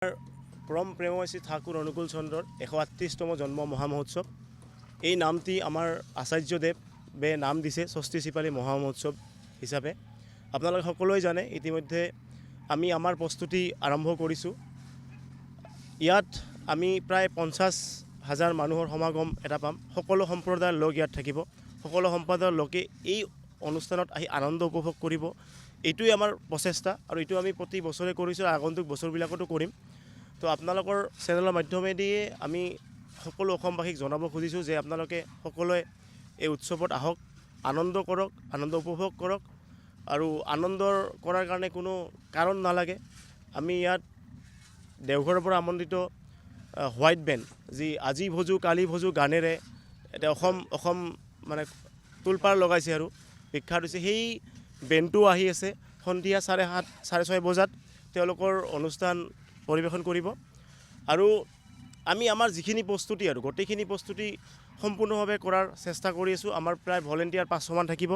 পৰম প্ৰেমময় ঠাকুৰ অনুকূল চন্দ্ৰৰ 138তম জন্ম মহামহোৎসৱ। এই নামটি আমাৰ আচাৰ্যদেৱে নাম দিছে ষষ্ঠী শিপালী মহামহোৎসৱ হিচাপে। আপোনালোকে সকলোৱে জানে ইতিমধ্যে আমি আমাৰ প্ৰস্তুতি আৰম্ভ কৰিছোঁ। ইয়াত আমি প্ৰায় 50,000 মানুহৰ সমাগম এটা পাম। সকলো সম্প্ৰদায়ৰ লোক ইয়াত থাকিব। সকলো সম্প্ৰদায়ৰ লোকে এই অনুষ্ঠানত আহি আনন্দ উপভোগ কৰিব। এইটোৱে আমাৰ প্ৰচেষ্টা আৰু এইটো আমি প্ৰতি বছৰে কৰিছোঁ, আগন্তুক বছৰবিলাকতো কৰিম। তো আপোনালোকৰ চেনেলৰ মাধ্যমেদি আমি সকলো অসমবাসীক জনাব খুজিছোঁ যে আপোনালোকে সকলোৱে এই উৎসৱত আহক, আনন্দ কৰক, আনন্দ উপভোগ কৰক আৰু আনন্দৰ কৰাৰ কাৰণে কোনো কাৰণ নালাগে। আমি ইয়াত দেওঘৰৰ পৰা আমন্ত্ৰিত হোৱাইট বেণ্ড, যি আজি ভোজো কালি ভোজো গানেৰে এতিয়া অসম মানে তোলপাৰ লগাইছে আৰু বিখ্যাত হৈছে, সেই বেণ্ডটো আহি আছে। সন্ধিয়া 7:30 6:30 বজাত তেওঁলোকৰ অনুষ্ঠান পৰিৱেশন কৰিব আৰু আমি আমাৰ যিখিনি প্ৰস্তুতি আৰু গোটেইখিনি প্ৰস্তুতি সম্পূৰ্ণভাৱে কৰাৰ চেষ্টা কৰি আছোঁ। আমাৰ প্ৰায় ভলেণ্টিয়াৰ 500মান থাকিব।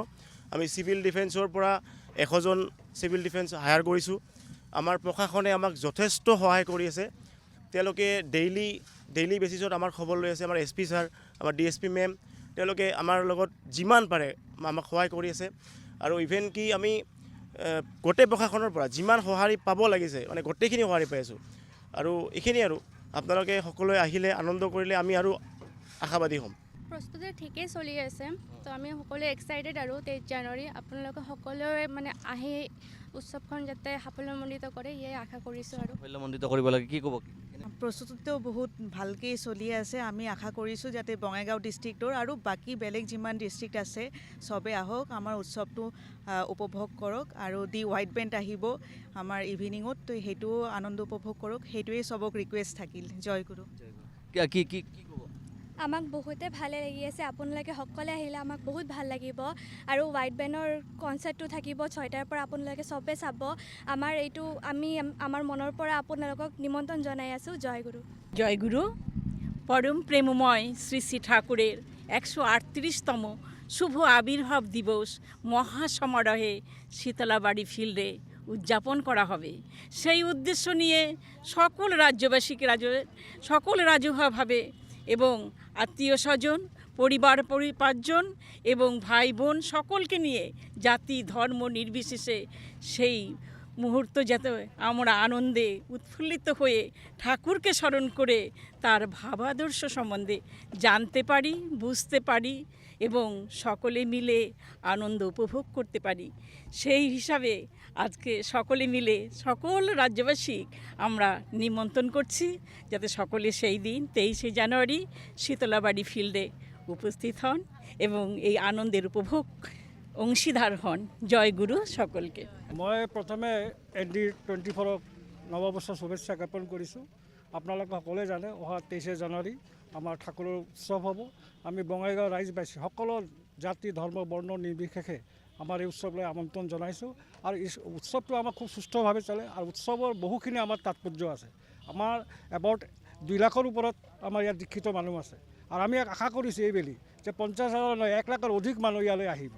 আমি চিভিল ডিফেন্সৰ পৰা 100জন চিভিল ডিফেন্স হায়াৰ কৰিছোঁ। আমাৰ প্ৰশাসনে আমাক যথেষ্ট সহায় কৰি আছে। তেওঁলোকে ডেইলি বেচিছত আমাৰ খবৰ লৈ আছে। আমাৰ SP ছাৰ, আমাৰ DSP মেম, তেওঁলোকে আমাৰ লগত যিমান পাৰে আমাক সহায় কৰি আছে আৰু ইভেন কি আমি গোটেই প্ৰশাসনৰ পৰা যিমান সঁহাৰি পাব লাগিছে মানে গোটেইখিনি সঁহাৰি পাই আছোঁ। আৰু এইখিনি আৰু আপোনালোকে সকলোৱে আহিলে আনন্দ কৰিলে আমি আৰু আশাবাদী হ'ম। প্ৰস্তুতি ঠিকেই চলি আছে, তো আমি সকলোৱে এক্সাইটেড আৰু 23 জানুৱাৰী আপোনালোকে সকলোৱে মানে আহি উৎসৱখন যাতে সাফল্যমণ্ডিত কৰে ইয়ে আশা কৰিছোঁ। আৰু সাফল্যমণ্ডিত কৰিব লাগে কি ক'ব? প্ৰস্তুতিটো বহুত ভালকৈ চলি আছে। আমি আশা কৰিছোঁ যাতে বঙাইগাঁও ডিষ্ট্ৰিক্টৰ আৰু বাকী বেলেগ যিমান ডিষ্ট্ৰিক্ট আছে চবে আহক, আমাৰ উৎসৱটো উপভোগ কৰক আৰু হোৱাইট বেণ্ড আহিব আমাৰ ইভিনিঙত, তো সেইটোও আনন্দ উপভোগ কৰক। সেইটোৱেই চবক ৰিকুৱেষ্ট থাকিল। জয় গুৰু। কি ক'ব? আমাক বহুতে ভালে লাগি আছে। আপোনালোকে সকলে আহিলে আমাক বহুত ভাল লাগিব আৰু হোৱাইট বেণ্ডৰ কনচাৰ্টটো থাকিব 6টাৰ পৰা। আপোনালোকে চবে চাব। আমি আমাৰ মনৰ পৰা আপোনালোকক নিমন্ত্ৰণ জনাই আছোঁ। জয় গুৰু। জয় গুরু। পরম প্রেমময় শ্রী শ্রী ঠাকুরের 138তম শুভ আবির্ভাব দিবস মহাসমারোহে শীতলাবাড়ি ফিল্ডে উদযাপন করা হবে। সেই উদ্দেশ্য নিয়ে সকল রাজহুয়াভাবে এবং আত্মীয় স্বজন, পরিবার পরিজন এবং ভাই বোন সকলকে নিয়ে জাতি ধর্ম নির্বিশেষে সেই মুহূর্ত যাতে আমরা আনন্দে উৎফুল্লিত হয়ে ঠাকুরকে স্মরণ করে তার ভাবাদর্শ সম্বন্ধে জানতে পারি, বুঝতে পারি এবং সকলে মিলে আনন্দ উপভোগ করতে পারি। সেই হিসাবে আজকে সকলে মিলে সকল রাজ্যবাসী আমরা নিমন্ত্রণ করছি যাতে সকলে সেই দিন 23 জানুয়ারি শীতলাবাড়ি ফিল্ডে উপস্থিত হন এবং এই আনন্দের উপভোগ অংশীদার হন। জয় গুরু সকলকে। মই প্ৰথমে ND24ক নৱবৰ্ষৰ শুভেচ্ছা জ্ঞাপন কৰিছোঁ। আপোনালোকে সকলোৱে জানে অহা 23 জানুৱাৰী আমাৰ ঠাকুৰৰ উৎসৱ হ'ব। আমি বঙাইগাঁও ৰাইজবাসী সকলো জাতি ধৰ্ম বৰ্ণ নিৰ্বিশেষে আমাৰ এই উৎসৱলৈ আমন্ত্ৰণ জনাইছোঁ আৰু এই উৎসৱটো আমাৰ খুব সুস্থভাৱে চলে আৰু উৎসৱৰ বহুখিনি আমাৰ তাৎপৰ্য আছে। আমাৰ এবাউট 2 লাখৰ ওপৰত আমাৰ ইয়াত দীক্ষিত মানুহ আছে আৰু আমি আশা কৰিছোঁ এইবেলি যে 50,000 নহয় 1 লাখৰ অধিক মানুহ ইয়ালৈ আহিব।